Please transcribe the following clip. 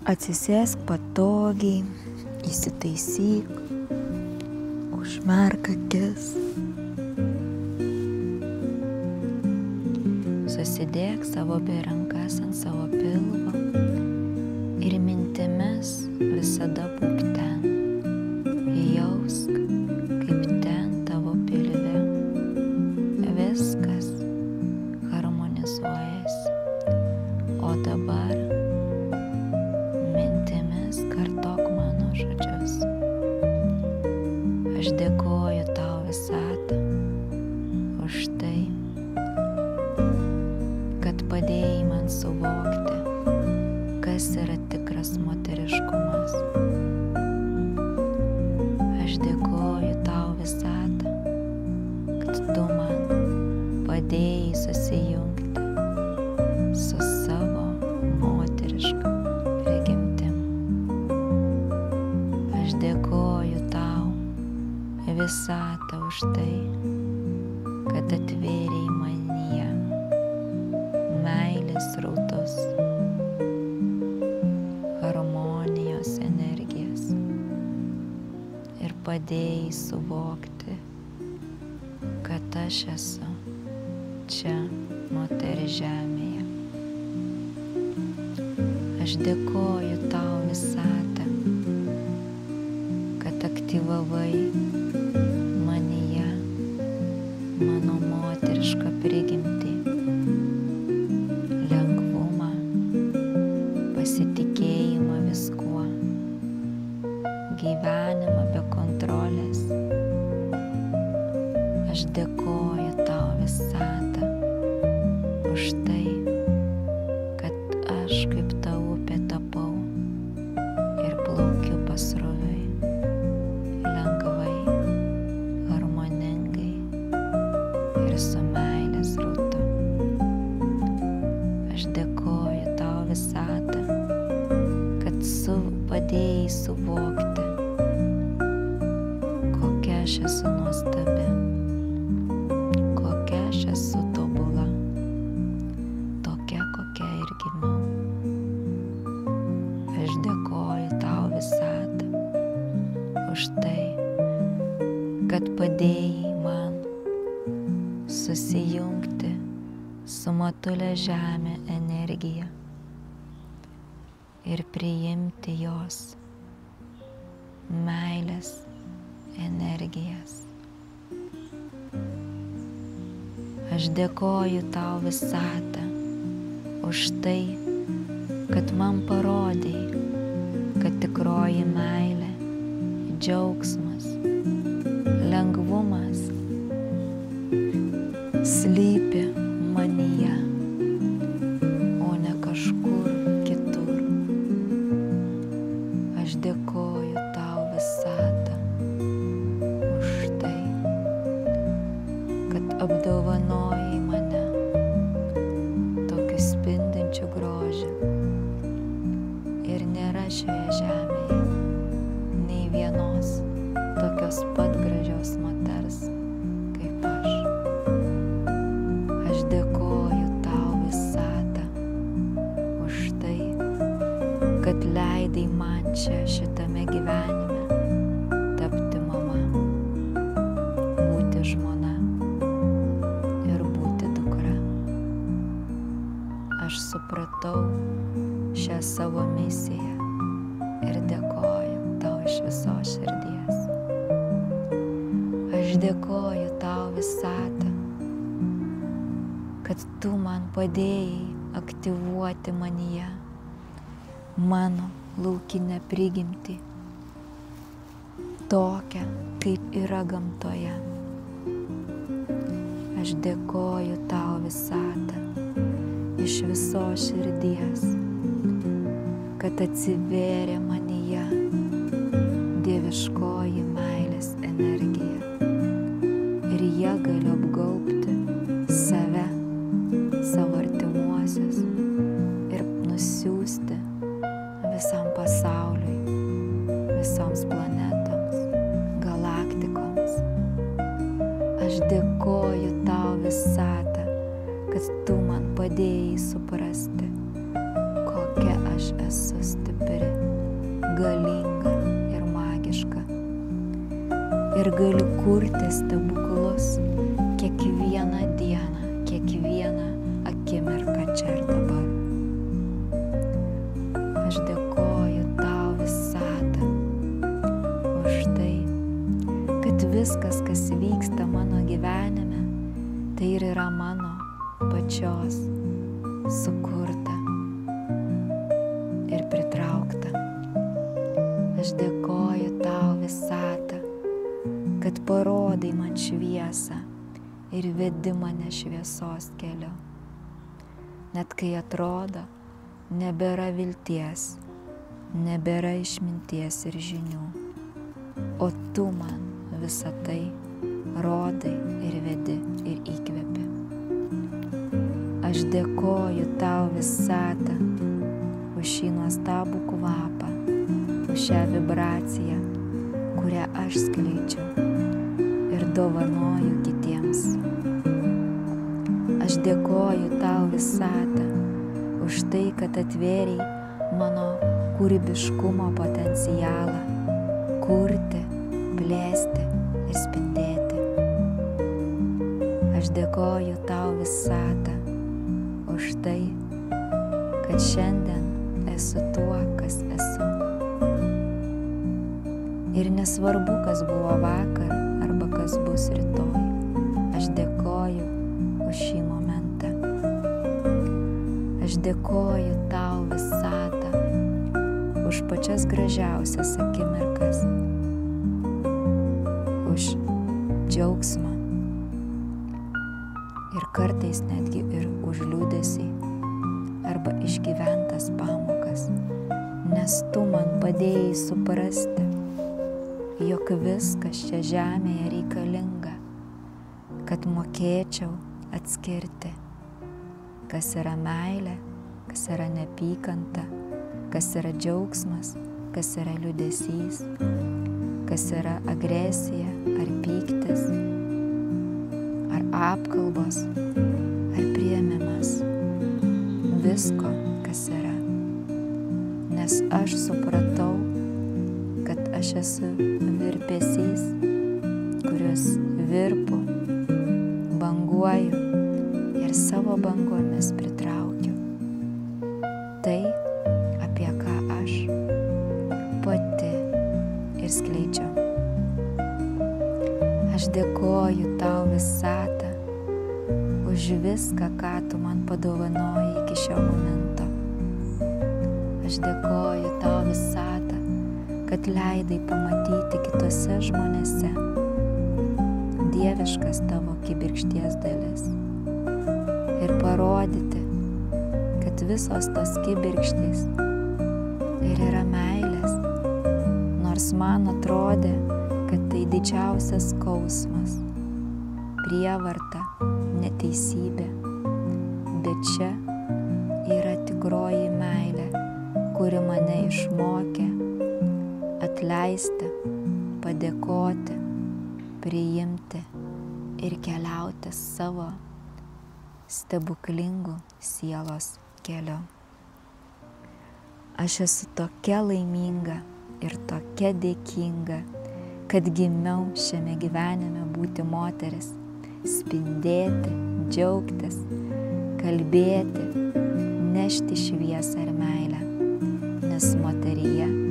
Atsisėsk patogiai, įsitaisyk, užmerk akis. Susidėk savo abi rankas ant savo pilvo ir mintimis visada būk ten. Jausk, kaip ten tavo pilve viskas harmonizuojasi. O dabar mintimis kartok mano žodžius. Aš dėkoju tau visatą už tai, kad padėjai man suvokti, kas yra tikras moteriškumas. Aš dėkoju tau visatą, kad tu man padėjai susijungti su savo moteriška prigimtim. Aš dėkoju tau visatą už tai, kad atvėrei manyje meilės srautus, harmonijos energijas ir padėjai suvokti, kad aš esu čia moteris žemėje. Aš dėkoju tau visatą, kad aktyvavai manyje mano moterišką prigimtį, lengvumą, pasitikėjimą viskuo, gyvenimą be kontrolės. Aš dėkoju tau visatą už tai, kad aš kaip ta upė tapau ir plaukiu pasroviui, lengvai, harmoningai ir su meilės srautu. Aš dėkoju tau visatą, kad padėjai suvokti, kokia aš esu nuostabi, kokia aš esu tobula, tokia, kokia ir gimiau. Aš dėkoju tau visatą už tai, kad padėjai man susijungti su motulė žemė energija ir priimti jos meilės energijas. Aš dėkoju tau visatą už tai, kad man parodei, kad tikroji meilė, džiaugsmas, lengvumas slypi manyje, o ne kažkur kitur. Aš dėkoju tau visatą už tai, kad apdovanojai mane tokiu spindinčiu grožiu. Ir nėra šioje žemėje nei vienos tokios pat gražios moters kaip aš. Aš dėkoju tau visatą už tai, kad leidai man čia šitame gyvenime tapti mama, būti žmona ir būti dukra. Aš supratau šią savo misiją ir dėkoju tau iš visos širdies. Aš dėkoju tau visatą, kad tu man padėjai aktyvuoti manyje mano laukinę prigimtį, tokią, kaip yra gamtoje. Aš dėkoju tau visatą iš visos širdies, kad atsivėrė manyje dieviškoji meilės energija ir jie galiu apgaubti save, savo artimuosius ir nusiųsti visam pasauliui, visoms planetoms, galaktikoms. Aš dėkoju tau visatą, kad tu man padėjai suprasti, kokia aš esu stipri. ir gali kurti stebuklus kiekvieną dieną, kiekvieną akimirką čia ir dabar. Aš dėkoju tau visata už tai, kad viskas, kas vyksta mano gyvenime, tai ir yra mano pačios sukurta ir pritraukta. Aš dėkoju tau visata, kad parodai man šviesą ir vedi mane šviesos keliu. Net kai atrodo, nebėra vilties, nebėra išminties ir žinių, o tu man visą tai rodai ir vedi ir įkvepi. Aš dėkoju tau visata už šį nuostabų kvapą, už šią vibraciją, kurią aš skleidžiu ir dovanoju kitiems. Aš dėkoju tau visata už tai, kad atvėrei mano kūrybiškumo potencialą kurti, plėsti ir spindėti. Aš dėkoju tau visata už tai, kad šiandien esu tuo, kas esu. Ir nesvarbu, kas buvo vakar arba kas bus rytoj, aš dėkoju už šį momentą. Aš dėkoju tau visata už pačias gražiausias akimirkas, už džiaugsmą ir kartais netgi ir už liūdesį arba išgyventas pamokas, nes tu man padėjai suprasti, jog viskas čia žemėje reikalinga, kad mokėčiau atskirti, kas yra meilė, kas yra neapykanta, kas yra džiaugsmas, kas yra liūdesys, kas yra agresija ar pyktis, ar apkalbos, ar priėmimas. Visko, kas yra. Nes aš supratau, kad aš esu virpesys, kurios virpu, banguoju ir savo bangomis pritraukiu. Tai, apie ką aš pati ir skleidžiu. Aš dėkoju tau visata už viską, ką tu man padovanojai iki šio momento. Aš dėkoju tau visata, kad leidai pamatyti kitose žmonėse dieviškas tavo kibirkšties dalis ir parodyti, kad visos tos kibirkštys ir yra meilės, nors man atrodė, kad tai didžiausias skausmas, prievarta, neteisybė, bet čia yra tikroji meilė, kuri mane išmokė atleisti, padėkoti, priimti ir keliauti savo stebuklingų sielos keliu. Aš esu tokia laiminga ir tokia dėkinga, kad gimiau šiame gyvenime būti moteris, spindėti, džiaugtis, kalbėti, nešti šviesą ir meilę, nes moteryje